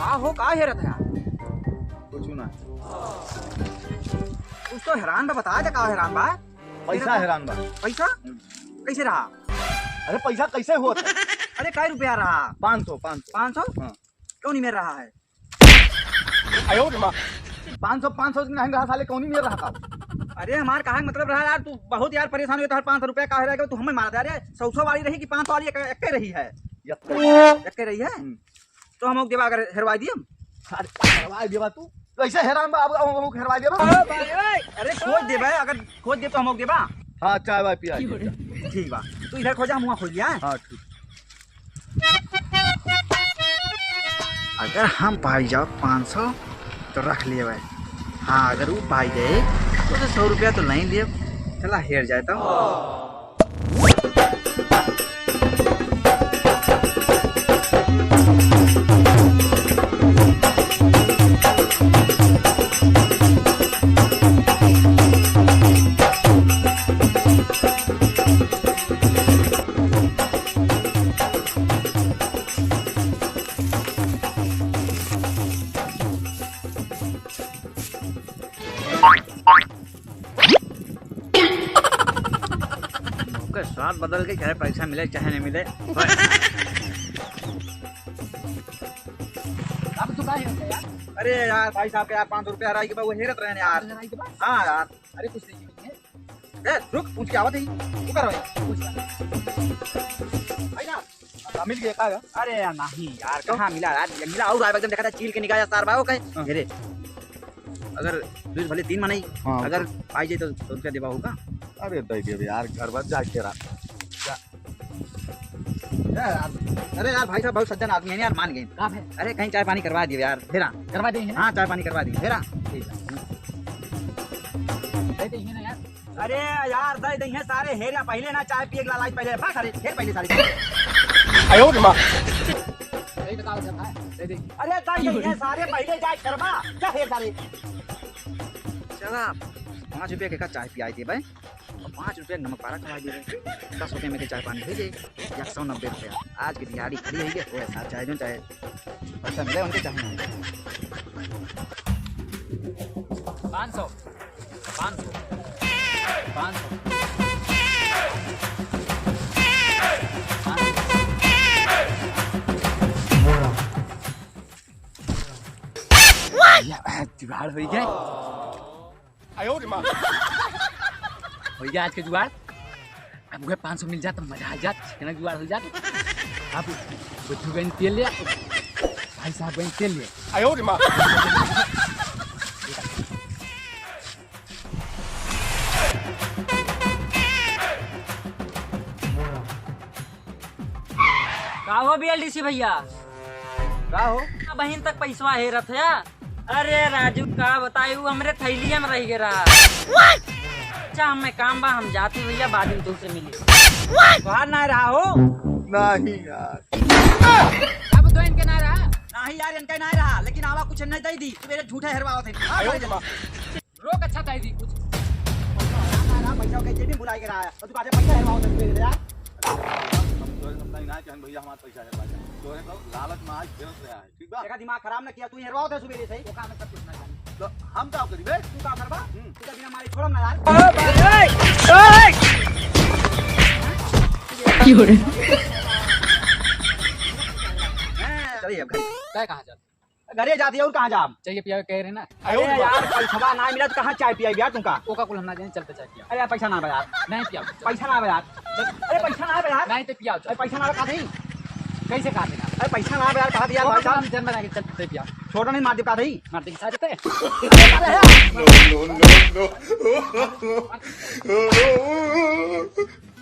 का हो का हेरत है कुछ ना कुछ तो हैरान बा, बता दे का हैरान बा। पैसा हैरान बा। पैसा कैसे रहा? अरे पैसा कैसे होता है? अरे काय रुपया रहा? 500 500 क्यों नहीं मिल रहा है? 500 महंगा साले कौन नहीं मिल रहा था। अरे हमार कहा मतलब रहा यार, तू बहुत यार परेशान हुए तो 500 रुपया का रहेगा, तू हमें मार दे। अरे 100 वाली रही कि 500 वाली एक रही है? एक रही है तो हम देवा अगर हेरवा दिए। हेरवा देवा तू कैसे हैरान बा? अब हेरवा देवा। अरे खोज देबे, अगर खोज दे तो हम देबा। हां चाय वाय पिया ठीक बा, तू इधर खोजा, मुंह खोज लिया। हां ठीक। अगर हम पाई जाओ 500 तो रख लिए भाई। हाँ अगर वो पाई जाए तो 100 रुपया तो नहीं लिए, चला हेर जाए तो। स्वाद बदल के चाहे पैसा मिले चाहे नहीं मिले। अरे यार भाई साहब के यार 500 रुपया हराई के बाद वो हेरत रहे यार। हाँ यार अरे कुछ नहीं है, रुक पूछ के आवत ही तू कर भाई मिल गया का? अरे यार नहीं यार कहाँ मिला यार, मिला और एकदम देखा था चील के निकाला सार भाव कहे हेरे। अगर दूध भले 3 मनाई अगर पाई जाए तो 100 रुपया देवा होगा। अरे दे दे यार घर बात जा के रहा। अरे यार भाई साहब बहुत सज्जन आदमी है यार, मान गए। कहाँ है? अरे कहीं चाय पानी करवा दिए यार, फेरा करवा देंगे। हाँ चाय पानी करवा देंगे, फेरा ठीक है यार। अरे यार दे देंगे सारे हेरा, पहले ना चाय पिए लालच पहले बा सारे हेर पहले सारे। आयो रे मां अरे दे सारे पहले चाय करवा क्या हेर सारे। चला 5 रुपये का चाय पियाई थी भाई, और 5 रुपये नमक पारा खवा दिए। 10 रुपये में चाय पानी भेजे 190 रुपया। आज की दिहाड़ी खड़ी है वो ऐसा चाहे जो चाहे पैसा मिले उनके चाहिए। 500 जुगाड़ हो गया। आयो रे मां हो गया आज के जुगाड़। अब वो 500 मिल जाता मजा आ जाता, कितना जुगाड़ हो जाता। अब बुद्धू बहन तेल ले, भाई साहब बहन तेल ले। आयो रे मां का हो BLDC भैया? का हो बहन तक पैसा हेरत है। अरे राजू का बतायू हमरे थैलिया में रह गया। अच्छा हमें काम बा, हम जाते भैया बाद में तुमसे मिले। बाहर ना रहा हो? नहीं यार अब तो इनके ना रहा नहीं यार, इनके ना रहा, लेकिन आवा कुछ नहीं दे दी मेरे झूठे हरवाओ थे। रोक अच्छा दे दी कुछ पैसा के जेबी बुलाई के रहा है, तो तू काजे पैसा हरवाओ थे मेरे यार। ना भैया हमारा पैसा है तो है तो लालच में आज फेमस रहा है। ठीक बा, देखा दिमाग खराब ना किया, तू हरवाओ थे सुबह से वो काम सब कुछ ना जाने। तो हम क्या करी बे? तू का करबा? तू तो बिना मारी छोड़म ना यार। चलिए अब घर कहाँ जा? घरे जाती है और कहाँ जा? चाहिए पिया कह रहे ना। अरे यार पैसा ना मिला तो कहाँ चाय पिया यार तुमका? कोका कोला ना देने चलते चाय पिया। अरे पैसा ना यार, नहीं पिया पैसा ना यार। अरे पैसा ना यार, नहीं तो पिया। अरे पैसा ना कहा थी कैसे कहा देना? अरे पैसा ना यार कहा दिया भाई साहब, जन बना के चलते पिया। छोटा नहीं मार दे कहा थी, मार दे साथ देते। No no no